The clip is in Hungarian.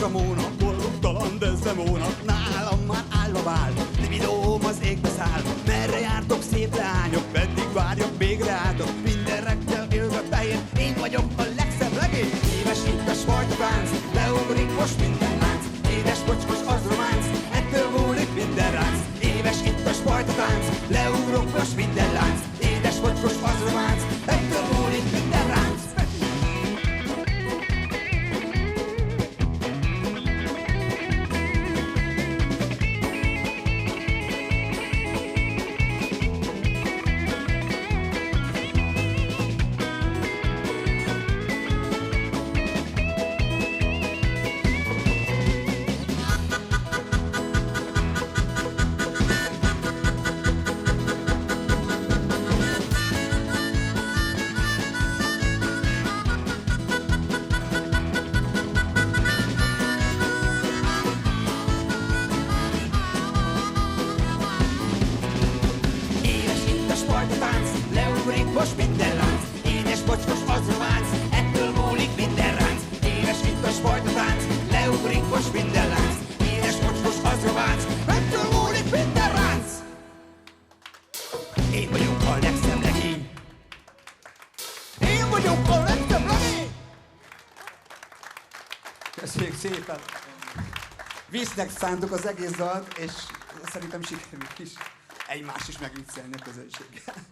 Ramona, boldogtalan Desdemona, nálam már állva vár, libidóm az égbe száll. Merre jártok, szép leányok, meddig várjak, még rátok? Minden reggel élve fehér, én vagyok a legszebb legény. Éves itt a sportfánc, leugrik most minden lánc. Édes kocskos az románc, ettől múlik minden ránc. Éves itt a sportfánc, leugrok most minden lánc. Édes kocskos az románc, ettől múlik minden ránc. Leugrik most minden lánc, édes kocskos az románc, ettől múlik minden ránc. Édes itt a sportotánc, leugrik most minden lánc, édes kocskos az románc, ettől múlik minden ránc. Én vagyok a legszebb legény. Én vagyok a legszebb legény. Köszönjük szépen. Visznek szántuk az egész dalt, és szerintem sikerült is egymást is megviccelni a közönséggel.